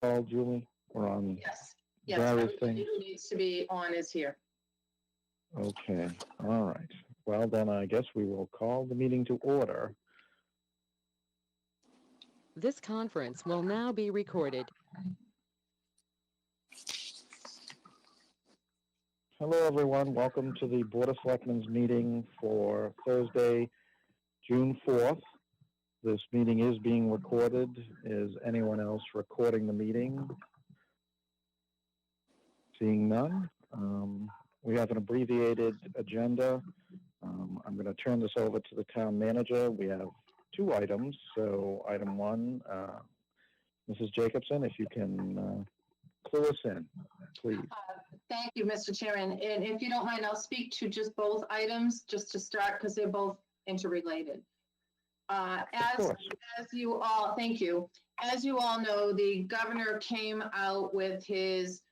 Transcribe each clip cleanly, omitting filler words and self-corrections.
call, Julie? We're on Yes. various Everybody things. who needs to be on is here. Okay, all right. Well, then I guess we will call the meeting to order. This conference will now be recorded. Hello, everyone. Welcome to the Board of Selectmen's meeting for Thursday, June 4th. This meeting is being recorded. Is anyone else recording the meeting? Seeing none. We have an abbreviated agenda. I'm going to turn this over to the town manager. We have 2 items. So item 1, Mrs. Jacobson, if you can clue us in, please. Thank you, Mr. Chairman. And if you don't mind, I'll speak to just both items just to start because they're both interrelated. As you all, thank you. As you all know, the governor came out with his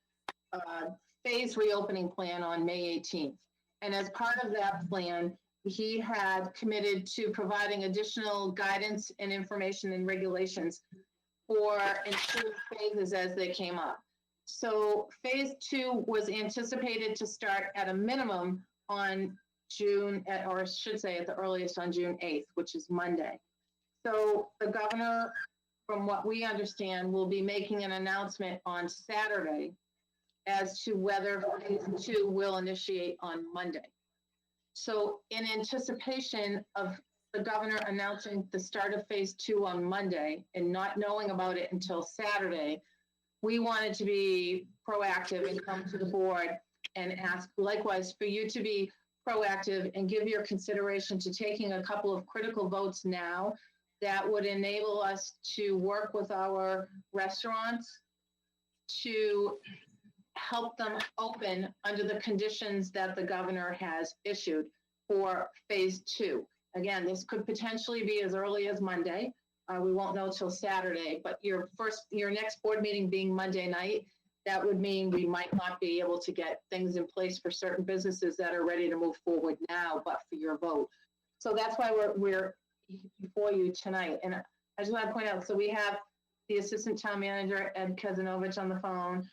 phase reopening plan on May 18th. And as part of that plan, he had committed to providing additional guidance and information and regulations for ensuing phases as they came up. So phase 2 was anticipated to start at a minimum on June, or I should say at the earliest on June 8th, which is Monday. So the governor, from what we understand, will be making an announcement on Saturday as to whether phase 2 will initiate on Monday. So in anticipation of the governor announcing the start of phase 2 on Monday and not knowing about it until Saturday, we wanted to be proactive and come to the board and ask likewise for you to be proactive and give your consideration to taking a couple of critical votes now that would enable us to work with our restaurants to help them open under the conditions that the governor has issued for phase 2. Again, this could potentially be as early as Monday. We won't know till Saturday, but your next board meeting being Monday night, that would mean we might not be able to get things in place for certain businesses that are ready to move forward now, but for your vote. So that's why we're before you tonight. And I just want to point out, so we have the Assistant Town Manager, Ed Kazanovich, on the phone.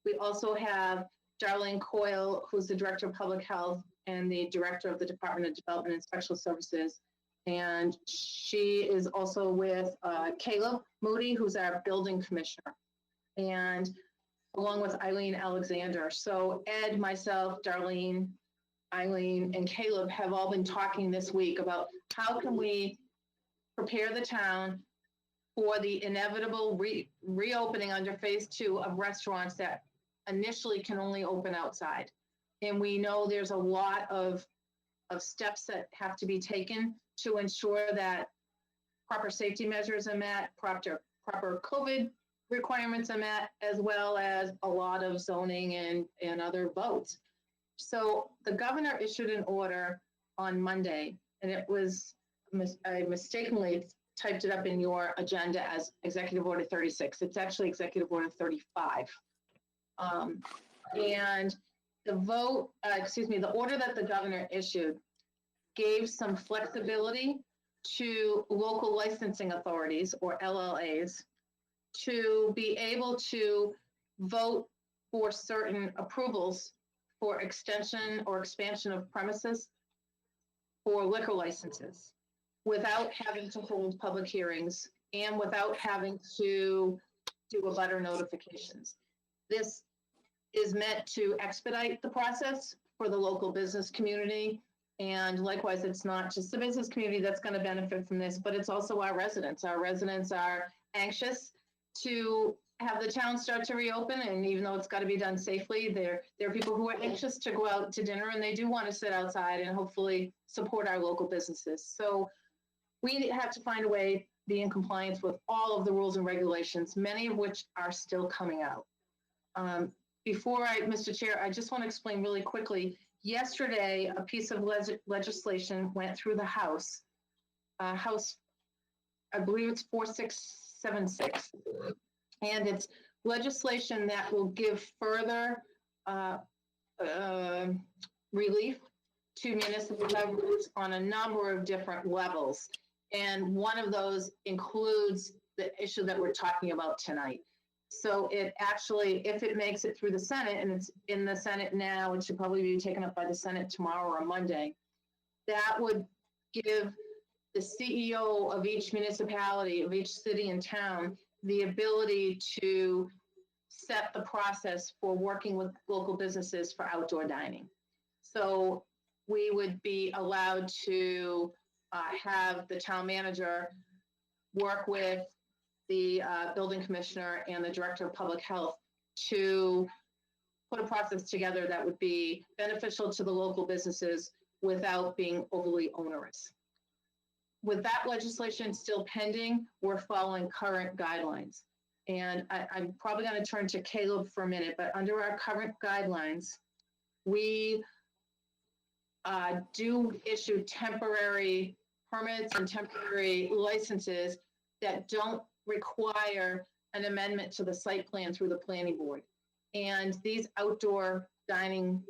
We also have Darlene Coyle, who's the Director of Public Health and the Director of the Department of Development and Special Services. And she is also with Caleb Moody, who's our Building Commissioner, and along with Eileen Alexander. So Ed, myself, Darlene, Eileen, and Caleb have all been talking this week about how can we prepare the town for the inevitable reopening under phase 2 of restaurants that initially can only open outside. And we know there's a lot of steps that have to be taken to ensure that proper safety measures are met, proper COVID requirements are met, as well as a lot of zoning and other votes. So the governor issued an order on Monday, and it was, I mistakenly typed it up in your agenda as Executive Order 36. It's actually Executive Order 35. And the the order that the governor issued gave some flexibility to local licensing authorities, or LLAs, to be able to vote for certain approvals for extension or expansion of premises for liquor licenses without having to hold public hearings and without having to do abutter notifications. This is meant to expedite the process for the local business community. And likewise, it's not just the business community that's going to benefit from this, but it's also our residents. Our residents are anxious to have the town start to reopen. And even though it's got to be done safely, there are people who are anxious to go out to dinner, and they do want to sit outside and hopefully support our local businesses. So we have to find a way to be in compliance with all of the rules and regulations, many of which are still coming out. Mr. Chair, I just want to explain really quickly. Yesterday, a piece of legislation went through the House. House, I believe it's 4676. And it's legislation that will give further relief to municipal governments on a number of different levels. And one of those includes the issue that we're talking about tonight. So it actually, if it makes it through the Senate, and it's in the Senate now, it should probably be taken up by the Senate tomorrow or Monday, that would give the CEO of each municipality, of each city and town, the ability to set the process for working with local businesses for outdoor dining. So we would be allowed to have the town manager work with the building commissioner and the director of public health to put a process together that would be beneficial to the local businesses without being overly onerous. With that legislation still pending, we're following current guidelines. And I'm probably going to turn to Caleb for a minute, but under our current guidelines, we do issue temporary permits and temporary licenses that don't require an amendment to the site plan through the planning board. And these outdoor dining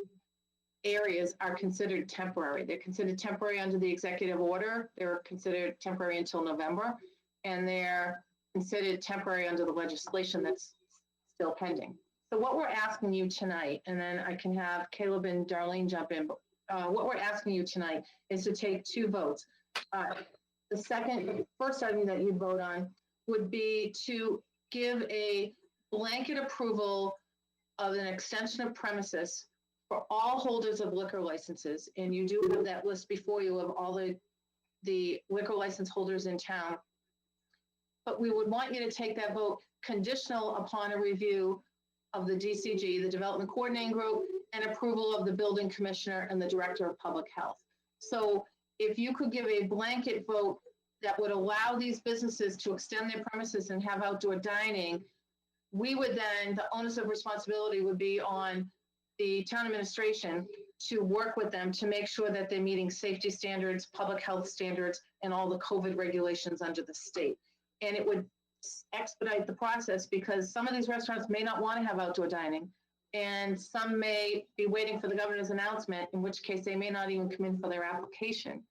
areas are considered temporary. They're considered temporary under the executive order. They're considered temporary until November, and they're considered temporary under the legislation that's still pending. So what we're asking you tonight, and then I can have Caleb and Darlene jump in, but what we're asking you tonight is to take two votes. The first item that you vote on would be to give a blanket approval of an extension of premises for all holders of liquor licenses. And you do have that list before you of all the liquor license holders in town. But we would want you to take that vote conditional upon a review of the DCG, the Development Coordinating Group, and approval of the building commissioner and the director of public health. So if you could give a blanket vote that would allow these businesses to extend their premises and have outdoor dining, we would then, the onus of responsibility would be on the town administration to work with them to make sure that they're meeting safety standards, public health standards, and all the COVID regulations under the state. And it would expedite the process because some of these restaurants may not want to have outdoor dining, and some may be waiting for the governor's announcement, in which case they may not even come in for their application.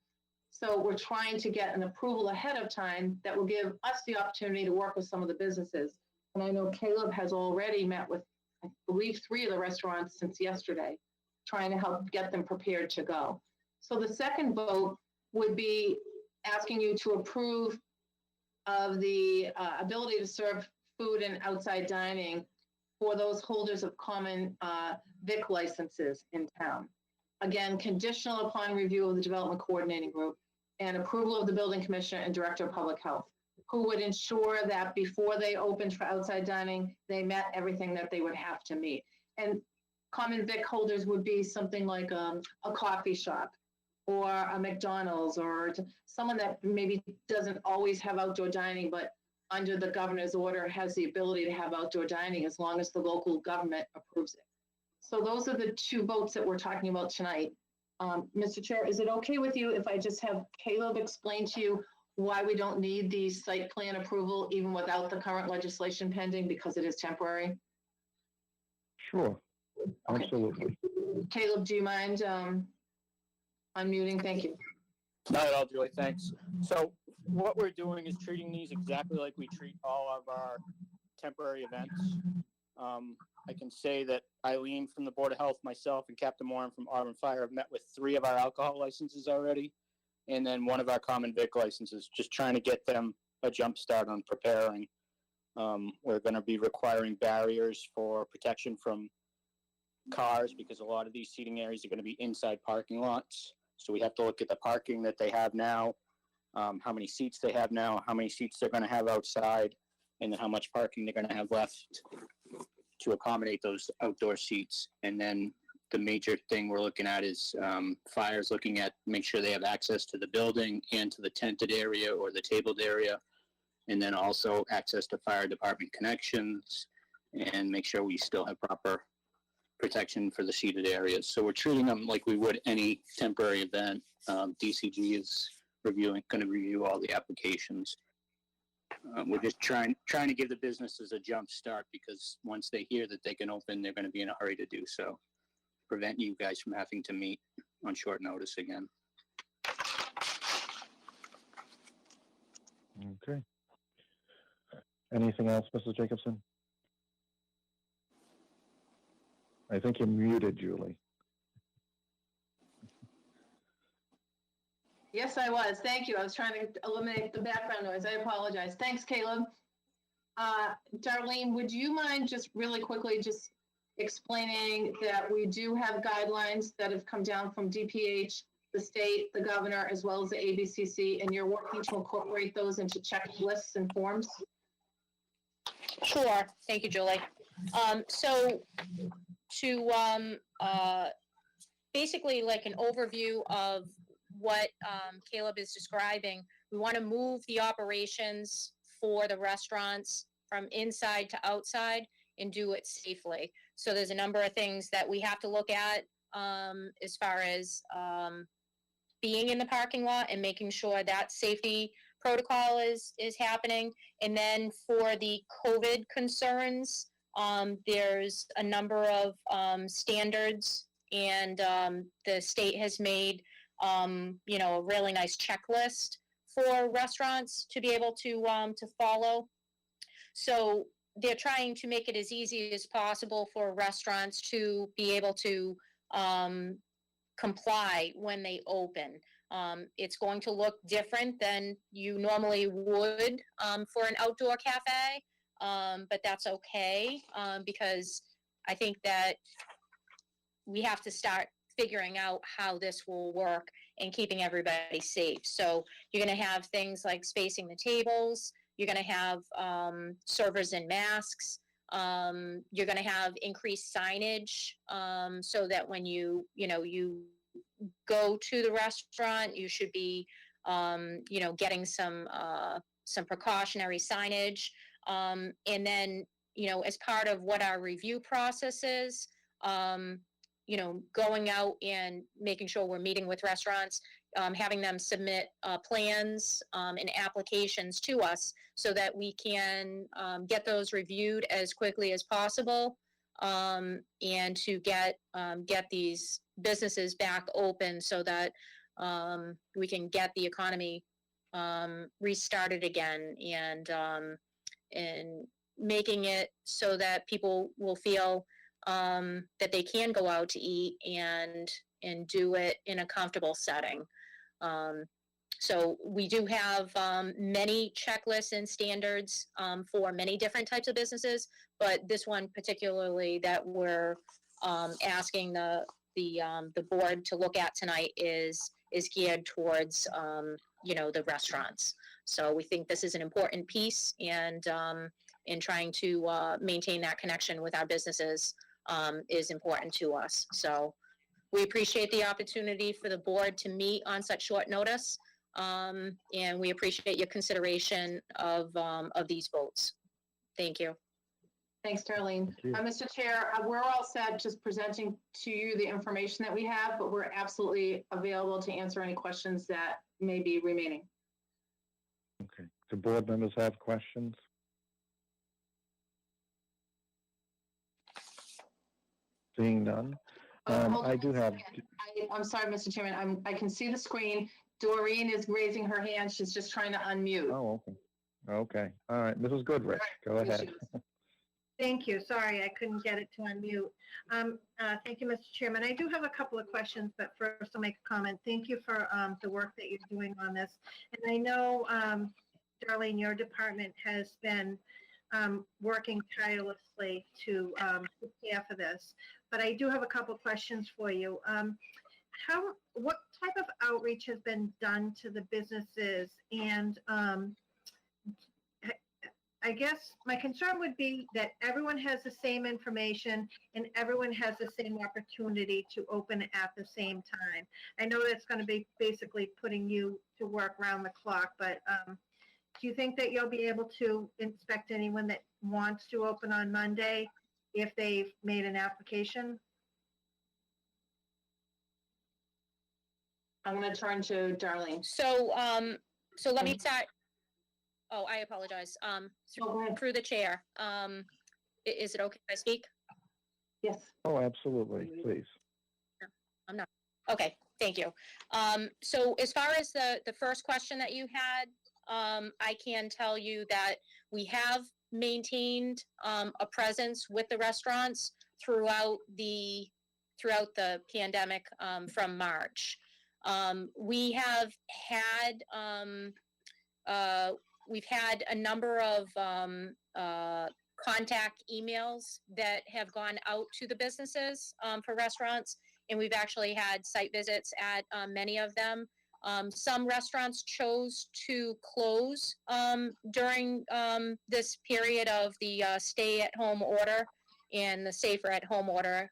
So we're trying to get an approval ahead of time that will give us the opportunity to work with some of the businesses. And I know Caleb has already met with, I believe, 3 of the restaurants since yesterday, trying to help get them prepared to go. So the second vote would be asking you to approve of the ability to serve food and outside dining for those holders of common vic licenses in town. Again, conditional upon review of the Development Coordinating Group and approval of the building commissioner and director of public health, who would ensure that before they opened for outside dining, they met everything that they would have to meet. And common vic holders would be something like a coffee shop or a McDonald's or someone that maybe doesn't always have outdoor dining, but under the governor's order has the ability to have outdoor dining as long as the local government approves it. So those are the 2 votes that we're talking about tonight. Mr. Chair, is it okay with you if I just have Caleb explain to you why we don't need the site plan approval even without the current legislation pending because it is temporary? Sure, Okay. absolutely. Caleb, do you mind unmuting? Thank you. Not at all, Julie, thanks. So what we're doing is treating these exactly like we treat all of our temporary events. I can say that Eileen from the Board of Health, myself, and Captain Moran from Auburn Fire have met with 3 of our alcohol licenses already, and then 1 of our common vic licenses, just trying to get them a jump start on preparing. We're going to be requiring barriers for protection from cars because a lot of these seating areas are going to be inside parking lots. So we have to look at the parking that they have now, how many seats they have now, how many seats they're going to have outside, and then how much parking they're going to have left to accommodate those outdoor seats. And then the major thing we're looking at is fires, looking at make sure they have access to the building and to the tented area or the tabled area, and then also access to fire department connections, and make sure we still have proper protection for the seated areas. So we're treating them like we would any temporary event. DCG is going to review all the applications. We're just trying to give the businesses a jump start because once they hear that they can open, they're going to be in a hurry to do so. Prevent you guys from having to meet on short notice again. Okay. Anything else, Mrs. Jacobson? I think you're muted, Julie. Yes, I was. Thank you. I was trying to eliminate the background noise. I apologize. Thanks, Caleb. Darlene, would you mind just really quickly just explaining that we do have guidelines that have come down from DPH, the state, the governor, as well as the ABCC, and you're working to incorporate those into checklists and forms? Sure. Thank you, Julie. So to basically like an overview of what Caleb is describing, we want to move the operations for the restaurants from inside to outside and do it safely. So there's a number of things that we have to look at as far as being in the parking lot and making sure that safety protocol is happening. And then for the COVID concerns, there's a number of standards, and the state has made a really nice checklist for restaurants to be able to follow. So they're trying to make it as easy as possible for restaurants to be able to comply when they open. It's going to look different than you normally would for an outdoor cafe, but that's okay, because I think that we have to start figuring out how this will work and keeping everybody safe. So you're going to have things like spacing the tables. You're going to have servers in masks. You're going to have increased signage, so that when you go to the restaurant, you should be getting some precautionary signage. And then as part of what our review process is, going out and making sure we're meeting with restaurants, having them submit plans and applications to us so that we can get those reviewed as quickly as possible, and to get these businesses back open so that we can get the economy restarted again, and making it so that people will feel that they can go out to eat and do it in a comfortable setting. So we do have many checklists and standards for many different types of businesses, but this one particularly that we're asking the board to look at tonight is geared towards the restaurants. So we think this is an important piece, and in trying to maintain that connection with our businesses is important to us. So we appreciate the opportunity for the board to meet on such short notice, and we appreciate your consideration of these votes. Thank you. Thanks, Darlene. Mr. Chair, we're all set just presenting to you the information that we have, but we're absolutely available to answer any questions that may be remaining. Okay. Do board members have questions? Seeing none. I do have. I'm sorry, Mr. Chairman. I can see the screen. Doreen is raising her hand. She's just trying to unmute. Oh, okay. Okay. All right. Mrs. Goodrich, go ahead. Thank you. Sorry, I couldn't get it to unmute. Thank you, Mr. Chairman. I do have a couple of questions, but first I'll make a comment. Thank you for the work that you're doing on this. And I know, Darlene, your department has been working tirelessly to prepare for this. But I do have a couple of questions for you. What type of outreach has been done to the businesses? And I guess my concern would be that everyone has the same information and everyone has the same opportunity to open at the same time. I know that's going to be basically putting you to work round the clock, but do you think that you'll be able to inspect anyone that wants to open on Monday if they've made an application? I'm going to turn to Darlene. So let me start. Oh, I apologize. Through the chair. Is it okay if I speak? Yes. Oh, absolutely. Please. I'm not. Okay, thank you. So as far as the first question that you had, I can tell you that we have maintained a presence with the restaurants throughout the pandemic from March. We have had we've had a number of contact emails that have gone out to the businesses for restaurants, and we've actually had site visits at many of them. Some restaurants chose to close during this period of the stay-at-home order and the safer-at-home order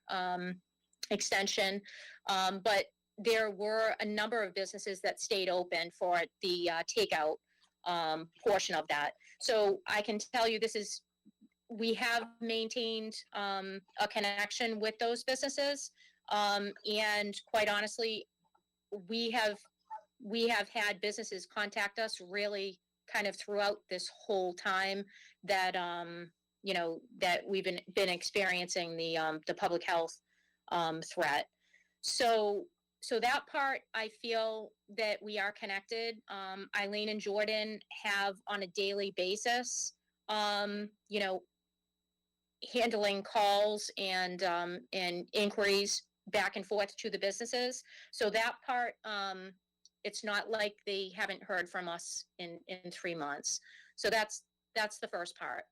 extension, but there were a number of businesses that stayed open for the takeout portion of that. So I can tell you we have maintained a connection with those businesses, and quite honestly, we have had businesses contact us really kind of throughout this whole time that that we've been experiencing the public health threat. So that part, I feel that we are connected. Eileen and Jordan have on a daily basis, handling calls and inquiries back and forth to the businesses. So that part, it's not like they haven't heard from us in 3 months. So that's the first part.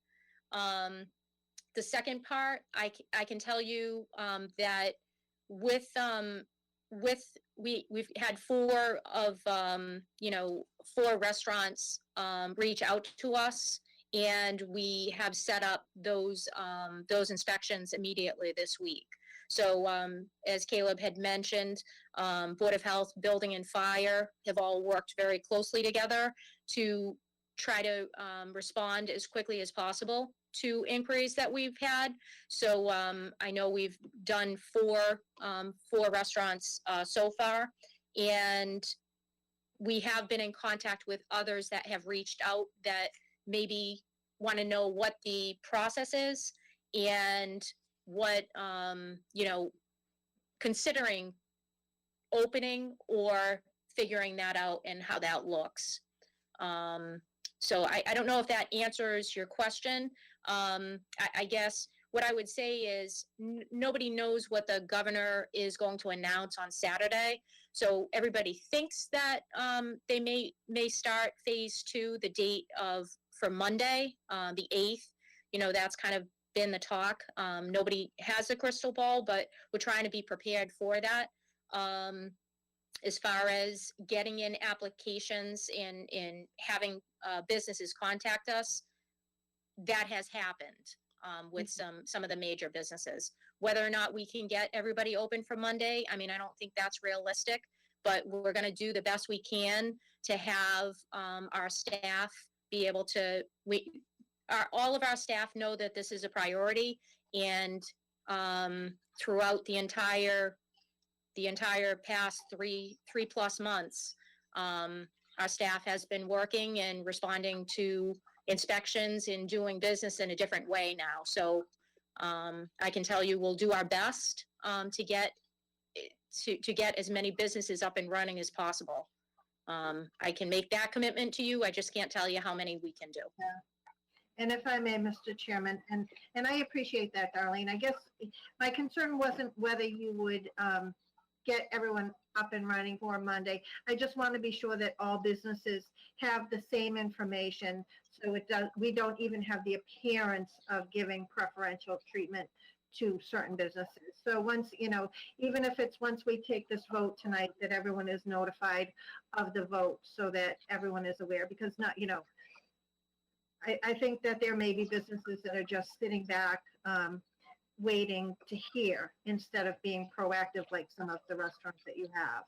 The second part, I can tell you that we've had 4 restaurants reach out to us, and we have set up those inspections immediately this week. So as Caleb had mentioned, Board of Health, Building and Fire have all worked very closely together to try to respond as quickly as possible to inquiries that we've had. So I know we've done 4 restaurants so far, and we have been in contact with others that have reached out that maybe want to know what the process is and what, considering opening or figuring that out and how that looks. So I don't know if that answers your question. I guess what I would say is nobody knows what the governor is going to announce on Saturday. So everybody thinks that they may start phase 2, the date for Monday, the 8th. That's kind of been the talk. Nobody has a crystal ball, but we're trying to be prepared for that. As far as getting in applications and having businesses contact us, that has happened with some of the major businesses. Whether or not we can get everybody open for Monday, I mean, I don't think that's realistic, but we're going to do the best we can to have our staff be able to, all of our staff know that this is a priority, and throughout the entire past 3+ months, our staff has been working and responding to inspections and doing business in a different way now. So I can tell you we'll do our best to get as many businesses up and running as possible. I can make that commitment to you. I just can't tell you how many we can do. Yeah. And if I may, Mr. Chairman, and I appreciate that, Darlene. I guess my concern wasn't whether you would get everyone up and running for Monday. I just want to be sure that all businesses have the same information, so we don't even have the appearance of giving preferential treatment to certain businesses. So once, even if it's once we take this vote tonight, that everyone is notified of the vote so that everyone is aware, because I think that there may be businesses that are just sitting back, waiting to hear instead of being proactive like some of the restaurants that you have.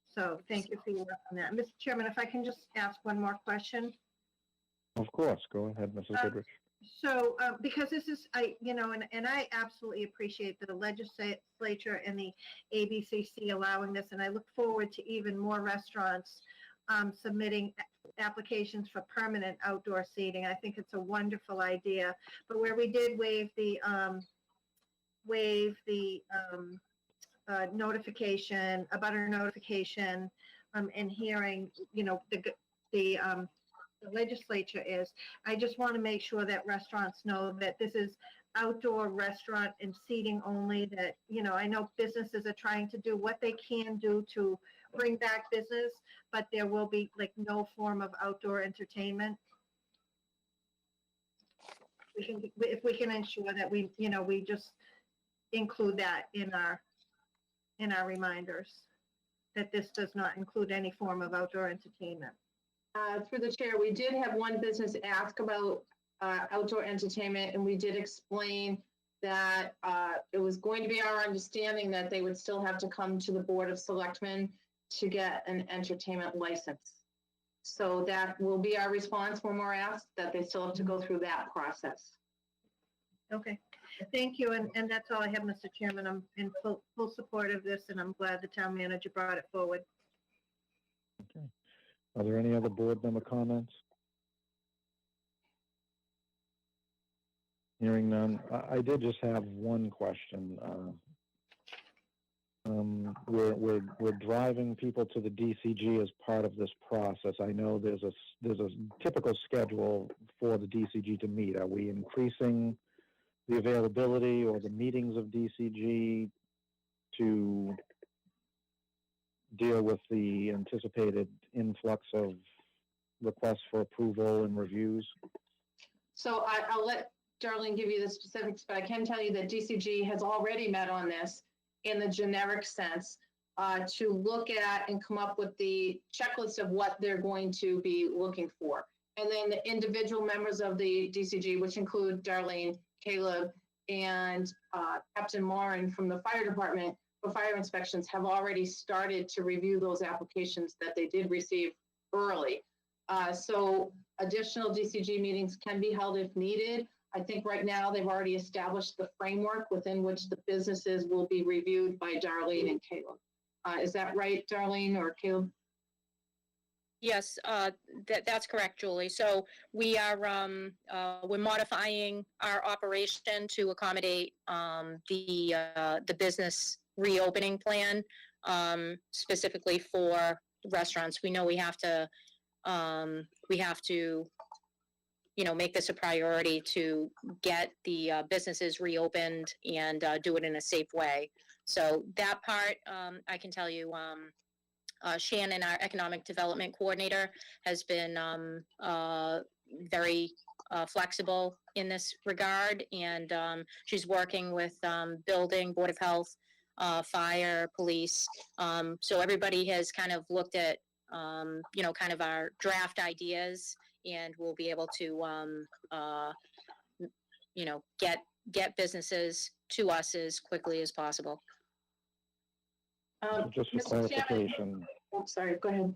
So thank you for your work on that. Mr. Chairman, if I can just ask one more question. Of course, go ahead, Mrs. Goodrich. So because this is, and I absolutely appreciate the legislature and the ABCC allowing this, and I look forward to even more restaurants submitting applications for permanent outdoor seating. I think it's a wonderful idea. But where we did waive the notification, abutter notification, and hearing, the legislature is, I just want to make sure that restaurants know that this is outdoor restaurant and seating only that, I know businesses are trying to do what they can do to bring back business, but there will be like no form of outdoor entertainment. If we can ensure that we just include that in our reminders, that this does not include any form of outdoor entertainment. Through the chair, we did have one business ask about outdoor entertainment, and we did explain that it was going to be our understanding that they would still have to come to the Board of Selectmen to get an entertainment license. So that will be our response when we're asked, that they still have to go through that process. Okay, thank you, and that's all I have, Mr. Chairman. I'm in full support of this, and I'm glad the town manager brought it forward. Okay. Are there any other board member comments? Hearing none, I did just have one question. We're driving people to the DCG as part of this process. I know there's a typical schedule for the DCG to meet. Are we increasing the availability or the meetings of DCG to deal with the anticipated influx of requests for approval and reviews? So I'll let Darlene give you the specifics, but I can tell you that DCG has already met on this in the generic sense to look at and come up with the checklist of what they're going to be looking for. And then the individual members of the DCG, which include Darlene, Caleb, and Captain Morin from the fire department for fire inspections, have already started to review those applications that they did receive early. So additional DCG meetings can be held if needed. I think right now they've already established the framework within which the businesses will be reviewed by Darlene and Caleb. Is that right, Darlene or Caleb? Yes, that's correct, Julie. So we are we're modifying our operation to accommodate the business reopening plan, specifically for restaurants. We know we have to make this a priority to get the businesses reopened and do it in a safe way. So that part, I can tell you, Shannon, our economic development coordinator, has been very flexible in this regard, and she's working with building, Board of Health, fire, police. So everybody has kind of looked at, kind of our draft ideas, and we'll be able to, get businesses to us as quickly as possible. Just for clarification. Oh, sorry, go ahead.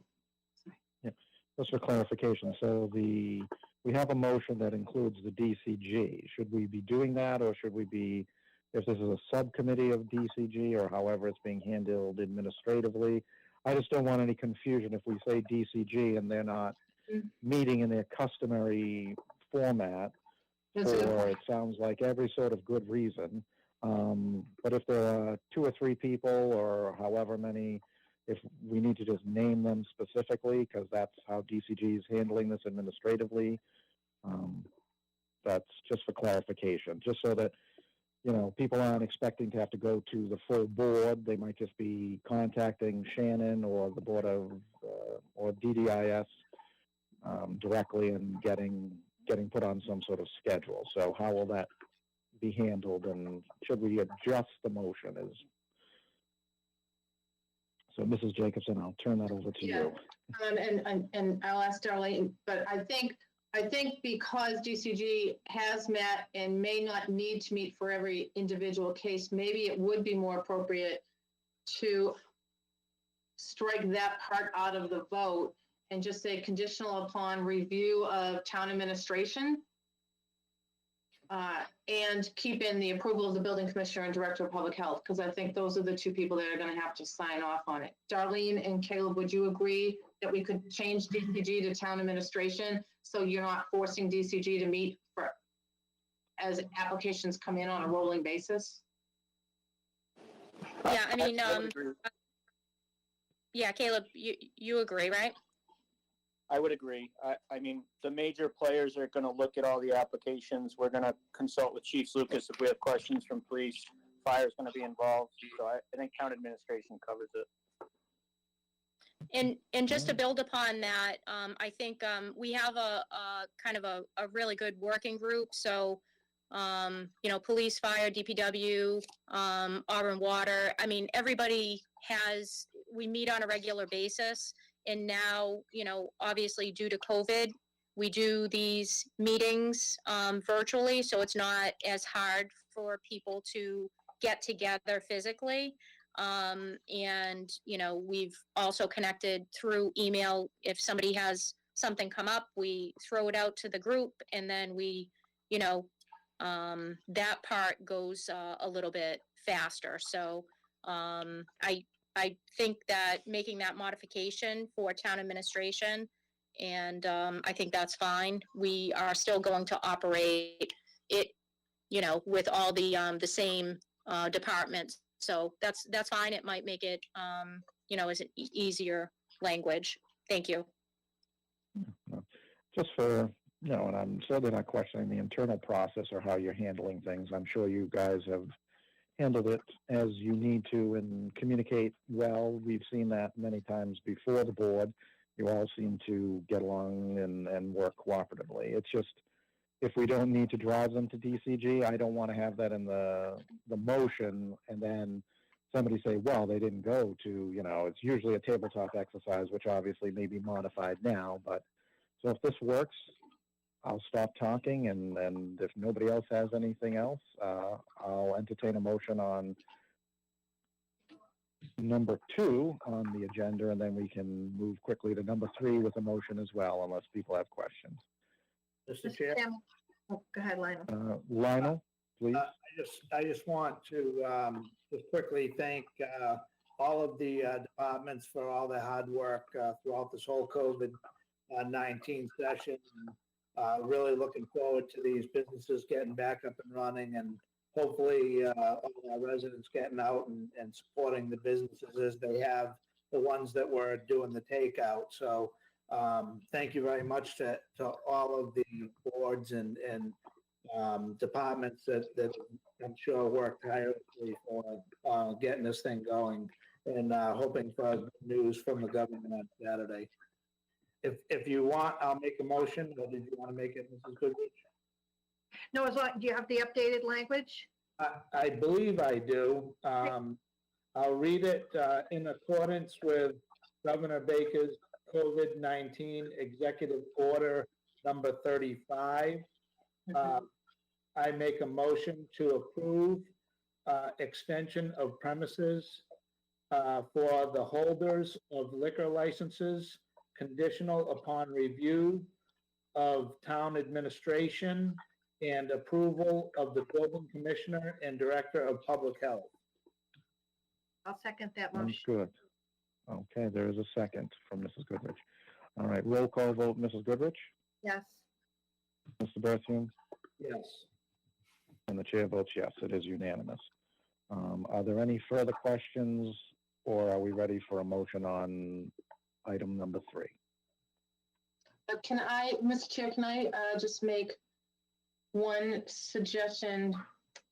Yeah, just for clarification. So we have a motion that includes the DCG. Should we be doing that, or should we be, if this is a subcommittee of DCG, or however it's being handled administratively? I just don't want any confusion if we say DCG and they're not meeting in their customary format, or it sounds like every sort of good reason. But if there are 2 or 3 people, or however many, if we need to just name them specifically, because that's how DCG is handling this administratively, that's just for clarification, just so that, people aren't expecting to have to go to the full board. They might just be contacting Shannon or the board of, or DDIS directly and getting put on some sort of schedule. So how will that be handled, and should we adjust the motion? So Mrs. Jacobson, I'll turn that over to you. And I'll ask Darlene, but I think because DCG has met and may not need to meet for every individual case, maybe it would be more appropriate to strike that part out of the vote and just say conditional upon review of town administration, and keep in the approval of the building commissioner and director of public health, because I think those are the 2 people that are going to have to sign off on it. Darlene and Caleb, would you agree that we could change DCG to town administration, so you're not forcing DCG to meet as applications come in on a rolling basis? Yeah, I mean, I would agree. yeah, Caleb, you agree, right? I would agree. I mean, the major players are going to look at all the applications. We're going to consult with Chief Lucas if we have questions from police. Fire is going to be involved. So I think town administration covers it. And just to build upon that, I think we have a kind of a really good working group. So, you know, police, fire, DPW, Auburn Water. I mean, everybody we meet on a regular basis. And now, you know, obviously due to COVID, we do these meetings virtually. So it's not as hard for people to get together physically. And, you know, we've also connected through email. If somebody has something come up, we throw it out to the group, and then we, you know, that part goes a little bit faster. So I think that making that modification for town administration, and I think that's fine. We are still going to operate it, you know, with all the same departments. So that's fine. It might make it, you know, as an easier language. Thank you. Just for, you know, and I'm certainly not questioning the internal process or how you're handling things. I'm sure you guys have handled it as you need to and communicate well. We've seen that many times before the board. You all seem to get along and work cooperatively. It's just, if we don't need to drive them to DCG, I don't want to have that in the motion and then somebody say, well, they didn't go to, you know, it's usually a tabletop exercise, which obviously may be modified now. But so if this works, I'll stop talking, and if nobody else has anything else, I'll entertain a motion on number 2 on the agenda, and then we can move quickly to number 3 with a motion as well, unless people have questions. Mr. Chair, Oh, go ahead, Lionel. Lionel, please. I just want to just quickly thank all of the departments for all their hard work throughout this whole COVID-19 session. Really looking forward to these businesses getting back up and running, and hopefully all our residents getting out and supporting the businesses as they have, the ones that were doing the takeout. So thank you very much to all of the boards and departments that I'm sure worked tirelessly for getting this thing going, and hoping for good news from the government on Saturday. If you want, I'll make a motion, or did you want to make it, Mrs. Goodrich? No, as long, do you have the updated language? I believe I do. I'll read it in accordance with Governor Baker's COVID-19 Executive Order number 35. I make a motion to approve extension of premises for the holders of liquor licenses, conditional upon review of town administration and approval of the building commissioner and director of public health. I'll second that Sounds motion. good. Okay, there is a second from Mrs. Goodrich. All right, roll call vote, Mrs. Goodrich, Yes. Mr. Berthium, Yes. and the chair votes yes, it is unanimous. Are there any further questions, or are we ready for a motion on item number 3? Mr. Chair, can I just make one suggestion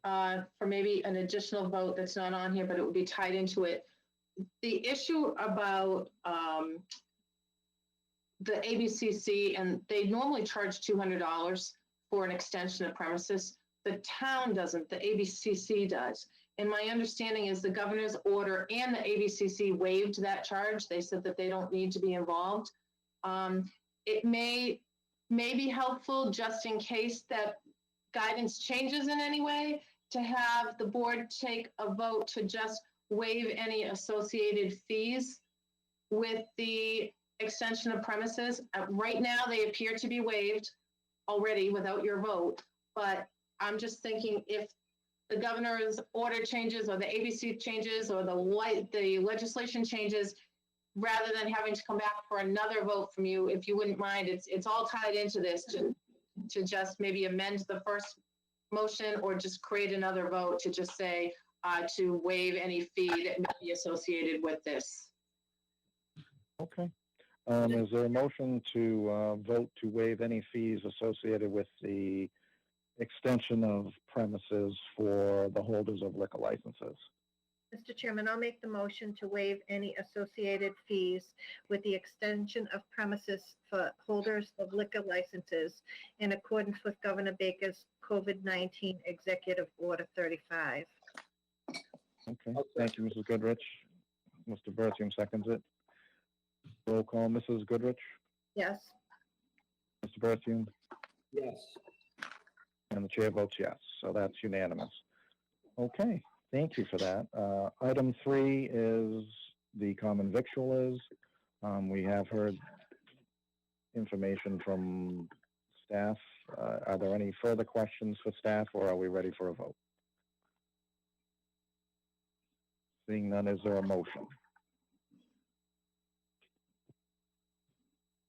for maybe an additional vote that's not on here, but it would be tied into it? The issue about the ABCC, and they normally charge $200 for an extension of premises. The town doesn't, the ABCC does. And my understanding is the governor's order and the ABCC waived that charge. They said that they don't need to be involved. It may be helpful, just in case that guidance changes in any way, to have the board take a vote to just waive any associated fees with the extension of premises. Right now, they appear to be waived already without your vote, but I'm just thinking if the governor's order changes or the ABC changes or the legislation changes, rather than having to come back for another vote from you, if you wouldn't mind, it's all tied into this, to just maybe amend the first motion or just create another vote to just say to waive any fee that may be associated with this. Okay. Is there a motion to vote to waive any fees associated with the extension of premises for the holders of liquor licenses? Mr. Chairman, I'll make the motion to waive any associated fees with the extension of premises for holders of liquor licenses in accordance with Governor Baker's COVID-19 Executive Order 35. Okay, thank you, Mrs. Goodrich. Mr. Berthium seconds it. Roll call, Mrs. Goodrich, Yes. Mr. Berthium, Yes. and the chair votes yes, so that's unanimous. Okay, thank you for that. Item 3 is the common victualers. We have heard information from staff. Are there any further questions for staff, or are we ready for a vote? Seeing none, is there a motion?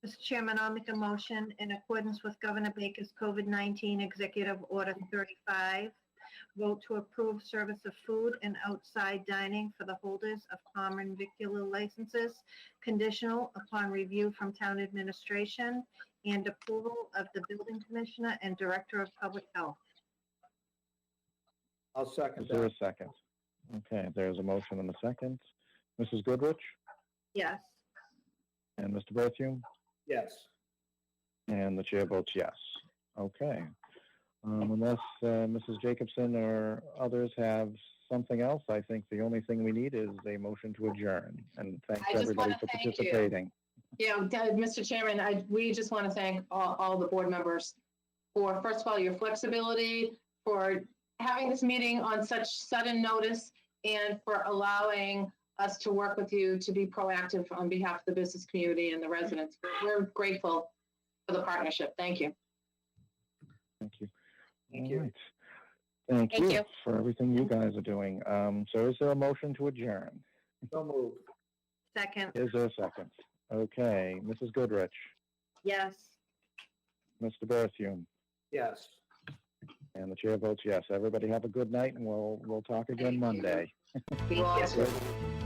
Mr. Chairman, I'll make a motion in accordance with Governor Baker's COVID-19 Executive Order 35. Vote to approve service of food and outside dining for the holders of common vicular licenses, conditional upon review from town administration and approval of the building commissioner and director of public health. I'll second Is there that. a second? Okay, there's a motion and a second. Mrs. Goodrich Yes. and Mr. Berthium, Yes. and the chair votes yes. Okay. Unless Mrs. Jacobson or others have something else, I think the only thing we need is a motion to adjourn. And thanks I just everybody wanna for thank you. participating. Yeah, Mr. Chairman, we just want to thank all the board members for, first of all, your flexibility, for having this meeting on such sudden notice, and for allowing us to work with you to be proactive on behalf of the business community and the residents. We're grateful for the partnership. Thank you. Thank you. Thank All you. right. Thank Thank you you. for everything you guys are doing. So is there a motion to adjourn? So moved. Second. Is there a second? Okay, Mrs. Goodrich, Yes. Mr. Berthium, Yes. and the chair votes yes. Everybody have a good night, and we'll talk again Thank you. Monday. You all Thank you. too.